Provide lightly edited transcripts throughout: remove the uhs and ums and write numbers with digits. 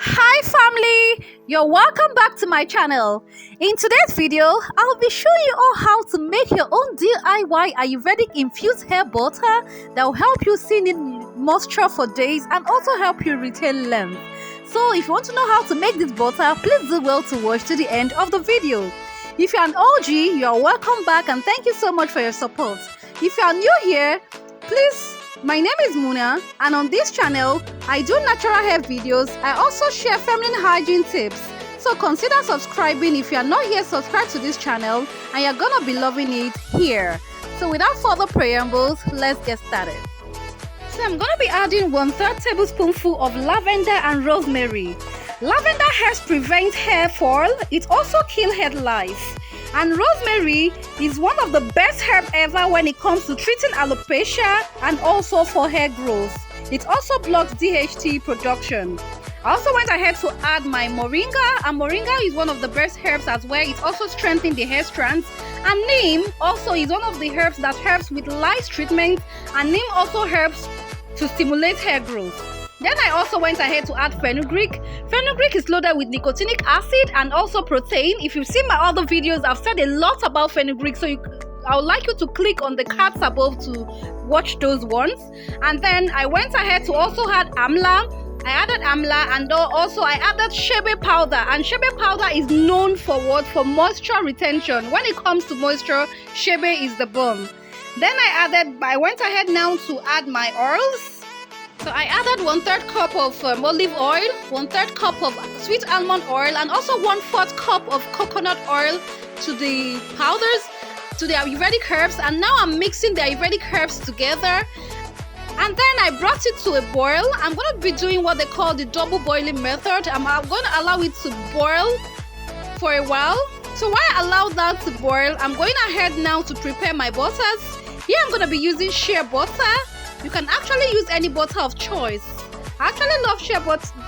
Hi family, you're welcome back to my channel. In today's video, I'll be showing you all how to make your own DIY Ayurvedic infused hair butter that will help you see in moisture for days and also help you retain length. So if you want to know how to make this butter, please do well to watch to the end of the video. If you're an OG, you're welcome back and thank you so much for your support. If you are new here, please, my name is Muna, and on this channel, I do natural hair videos. I also share feminine hygiene tips. So consider subscribing if you are not yet subscribed to this channel, and you're gonna be loving it here. So without further preambles, let's get started. So I'm gonna be adding 1/3 tablespoonful of lavender and rosemary. Lavender helps prevent hair fall. It also kills head lice. And rosemary is one of the best herbs ever when it comes to treating alopecia and also for hair growth. It also blocks DHT production. I also went ahead to add my moringa, and moringa is one of the best herbs as well. It also strengthens the hair strands. And neem also is one of the herbs that helps with lice treatment, and neem also helps to stimulate hair growth. Then I also went ahead to add fenugreek. Fenugreek is loaded with nicotinic acid and also protein. If you've seen my other videos, I've said a lot about fenugreek, so I would like you to click on the cards above to watch those ones. And then I went ahead to also add amla. I added amla, and also I added shebe powder. And shebe powder is known for what? For moisture retention. When it comes to moisture, shebe is the bomb. Then I went ahead now to add my oils. So I added 1/3 cup of olive oil, 1/3 cup of sweet almond oil, and also 1/4 cup of coconut oil to the powders, to the Ayurvedic herbs. And now I'm mixing the Ayurvedic herbs together. And then I brought it to a boil. I'm going to be doing what they call the double boiling method. I'm going to allow it to boil for a while. So while I allow that to boil, I'm going ahead now to prepare my butters. Here I'm going to be using shea butter. You can actually use any butter of choice. I actually love shea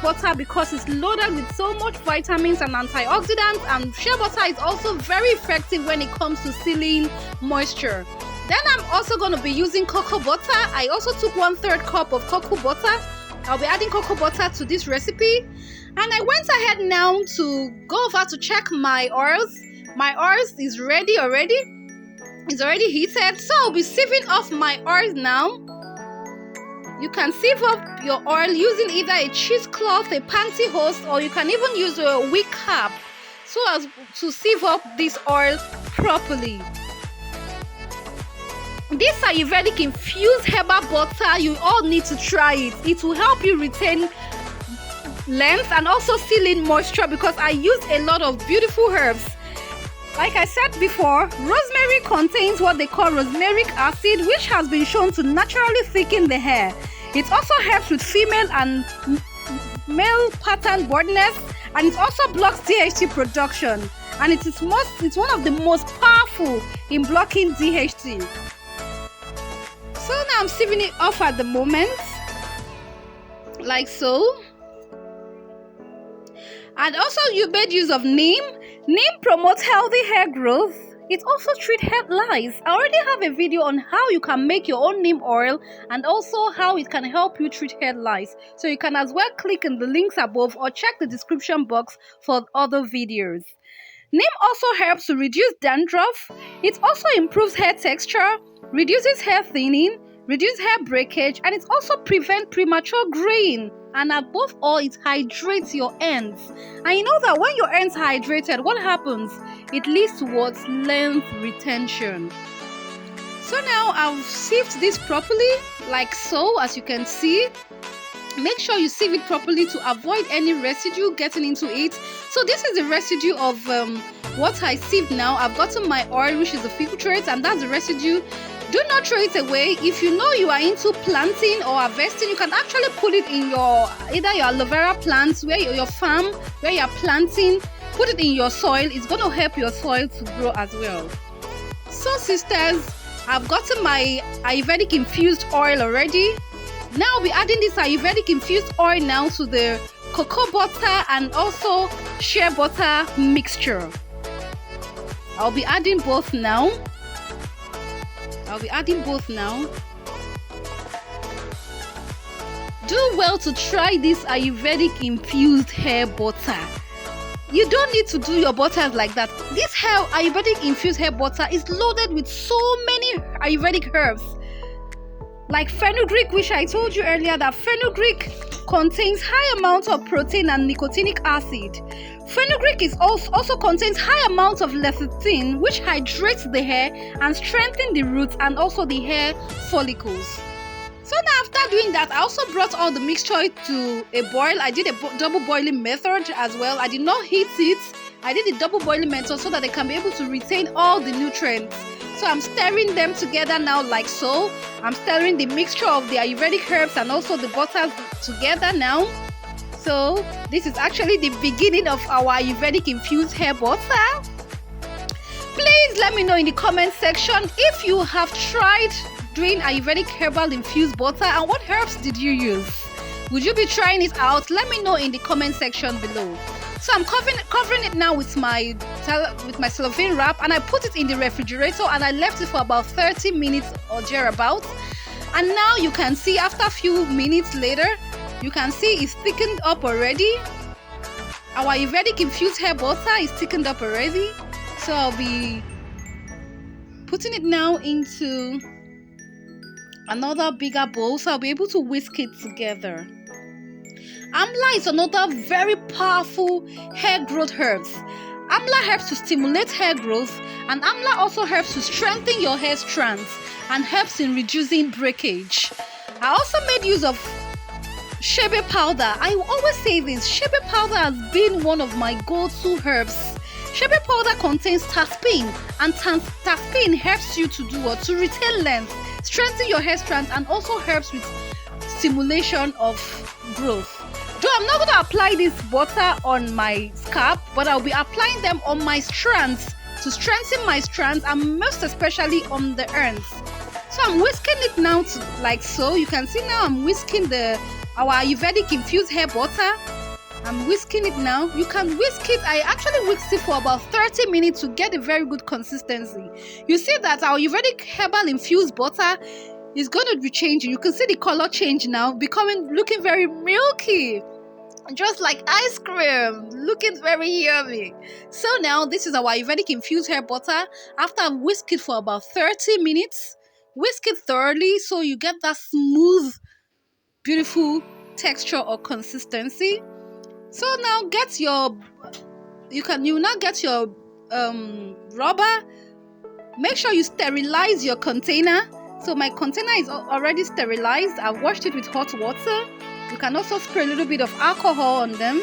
butter because it's loaded with so much vitamins and antioxidants, and shea butter is also very effective when it comes to sealing moisture. Then I'm also going to be using cocoa butter. I also took 1/3 cup of cocoa butter. I'll be adding cocoa butter to this recipe. And I went ahead now to go over to check my oils. My oils is ready already. It's already heated. So I'll be sieving off my oils now. You can sieve up your oil using either a cheesecloth, a pantyhose, or you can even use a wig cap so as to sieve up this oil properly. This Ayurvedic infused herbal butter, you all need to try it. It will help you retain length and also seal in moisture because I used a lot of beautiful herbs. Like I said before, rosemary contains what they call rosmaric acid, which has been shown to naturally thicken the hair. It also helps with female and male pattern baldness, and it also blocks DHT production. And it's one of the most powerful in blocking DHT. So now I'm sieving it off at the moment, like so. And also you made use of neem. Neem promotes healthy hair growth. It also treats head lice. I already have a video on how you can make your own neem oil and also how it can help you treat head lice. So you can as well click in the links above or check the description box for other videos. Neem also helps to reduce dandruff. It also improves hair texture, reduces hair thinning, reduces hair breakage, and it also prevents premature graying. And above all, it hydrates your ends. And you know that when your ends are hydrated, what happens? It leads towards length retention. So now I've sieved this properly, like so, as you can see. Make sure you sieve it properly to avoid any residue getting into it. So this is the residue of what I sieved now. I've gotten my oil, which is the filtrate, and that's the residue. Do not throw it away. If you know you are into planting or harvesting, you can actually put it in either your aloe vera plants, where your farm, where you are planting. Put it in your soil. It's going to help your soil to grow as well. So sisters, I've gotten my Ayurvedic infused oil already. Now I'll be adding this Ayurvedic infused oil now to the cocoa butter and also shea butter mixture. I'll be adding both now. do well to try this Ayurvedic infused hair butter. You don't need to do your butters like that. This Ayurvedic infused hair butter is loaded with so many Ayurvedic herbs, like fenugreek, which I told you earlier that fenugreek contains high amounts of protein and nicotinic acid. Fenugreek also contains high amounts of lecithin, which hydrates the hair and strengthens the roots and also the hair follicles. So now after doing that, I also brought all the mixture to a boil. I did a double boiling method as well. I did not heat it. I did the double boiling method so that they can be able to retain all the nutrients. So I'm stirring them together now like so. I'm stirring the mixture of the Ayurvedic herbs and also the butters together now. So this is actually the beginning of our Ayurvedic infused hair butter. Please let me know in the comment section if you have tried doing Ayurvedic herbal infused butter and what herbs did you use. Would you be trying it out? Let me know in the comment section below. So I'm covering it now with my cellophane wrap, and I put it in the refrigerator and I left it for about 30 minutes or thereabouts. And now you can see after a few minutes later, you can see it's thickened up already. Our Ayurvedic infused hair butter is thickened up already. So I'll be putting it now into another bigger bowl so I'll be able to whisk it together. Amla is another very powerful hair growth herb. Amla helps to stimulate hair growth, and Amla also helps to strengthen your hair strands and helps in reducing breakage. I also made use of shebe powder. I always say this, shebe powder has been one of my go-to herbs. Shebe powder contains terpene, and terpene helps you to do what? To retain length, strengthen your hair strands, and also helps with stimulation of growth. Though I'm not going to apply this butter on my scalp, but I'll be applying them on my strands to strengthen my strands, and most especially on the ends. So I'm whisking it now like so. You can see now I'm whisking our Ayurvedic infused hair butter. I'm whisking it now. You can whisk it. I actually whisked it for about 30 minutes to get a very good consistency. You see that our Ayurvedic herbal infused butter is going to be changing. You can see the color change now, looking very milky, just like ice cream, looking very yummy. So now this is our Ayurvedic infused hair butter. After I've whisked it for about 30 minutes, whisk it thoroughly so you get that smooth, beautiful texture or consistency. So now you now get your rubber. Make sure you sterilize your container. So my container is already sterilized. I've washed it with hot water. You can also spray a little bit of alcohol on them.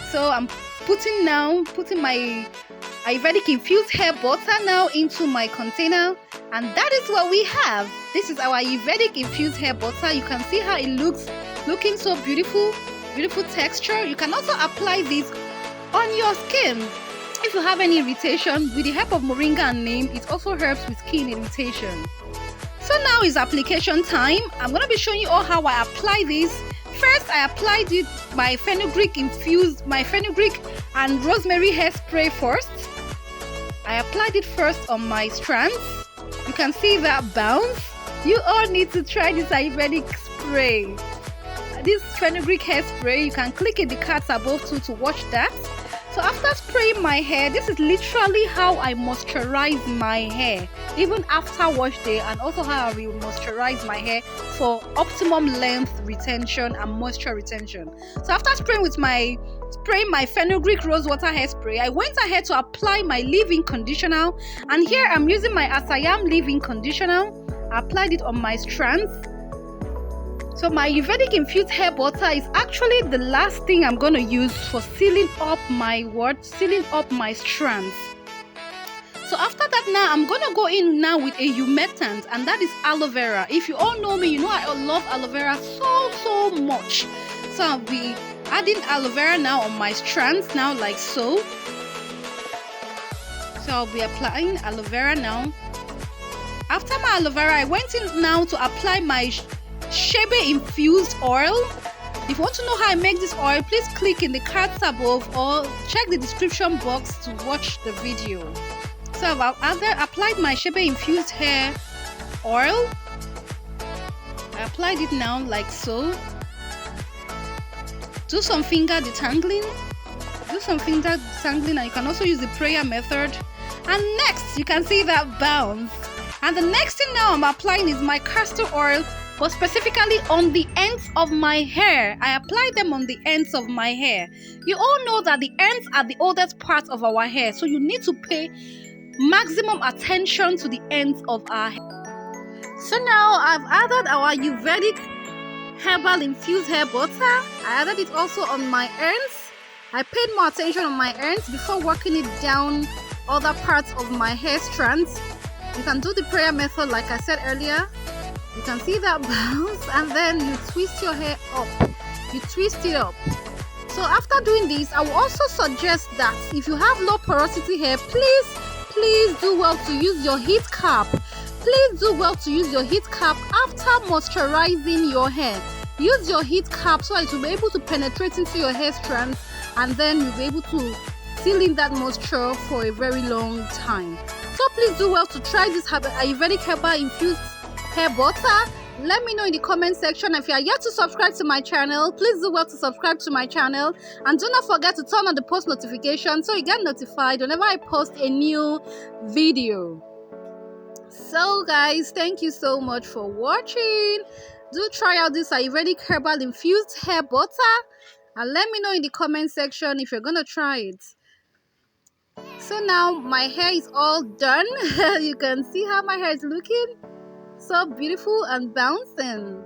So I'm putting my Ayurvedic infused hair butter now into my container, and that is what we have. This is our Ayurvedic infused hair butter. You can see how it looking so beautiful texture. You can also apply this on your skin if you have any irritation. With the help of moringa and neem, it also helps with skin irritation. So now is application time. I'm going to be showing you all how I apply this. First, I applied it my fenugreek and rosemary hairspray first. I applied it first on my strands. You can see that bounce. You all need to try this Ayurvedic spray. This fenugreek hairspray, you can click in the cards above too to watch that. So after spraying my hair, this is literally how I moisturize my hair, even after wash day, and also how I will moisturize my hair for optimum length retention and moisture retention. So after spraying my fenugreek rose water hairspray, I went ahead to apply my leave-in conditioner, and here I'm using my Asayam leave-in conditioner. I applied it on my strands. So my Ayurvedic infused hair butter is actually the last thing I'm going to use for sealing up my strands. So after that, now I'm going to go in now with a humectant, and that is aloe vera. If you all know me, you know I love aloe vera so much. So I'll be adding aloe vera now on my strands now like so. So I'll be applying aloe vera now. After my aloe vera, I went in now to apply my shebe infused oil. If you want to know how I make this oil, please click in the cards above or check the description box to watch the video. So I've applied my shebe infused hair oil. I applied it now like so. do some finger detangling. And you can also use the prayer method. And next, you can see that bounce. And the next thing now I'm applying is my castor oil, but specifically on the ends of my hair. I apply them on the ends of my hair. You all know that the ends are the oldest part of our hair, so you need to pay maximum attention to the ends of our hair. So now I've added our Aryuvedic herbal infused hair butter. I added it also on my ends. I paid more attention on my ends before working it down other parts of my hair strands. You can do the prayer method like I said earlier. You can see that bounce, and then you twist your hair up. You twist it up. So after doing this, I will also suggest that if you have low porosity hair, please do well to use your heat cap. Please do well to use your heat cap after moisturizing your hair. Use your heat cap so it will be able to penetrate into your hair strands, and then you'll be able to seal in that moisture for a very long time. So please do well to try this Aryuvedic herbal infused hair butter. Let me know in the comment section. If you are yet to subscribe to my channel, please do well to subscribe to my channel, and do not forget to turn on the post notification so you get notified whenever I post a new video. So guys, thank you so much for watching. Do try out this Aryuvedic herbal infused hair butter, and let me know in the comment section if you're gonna try it. So now my hair is all done. You can see how my hair is looking, so beautiful and bouncing.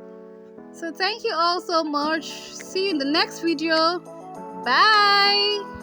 So thank you all so much. See you in the next video. Bye.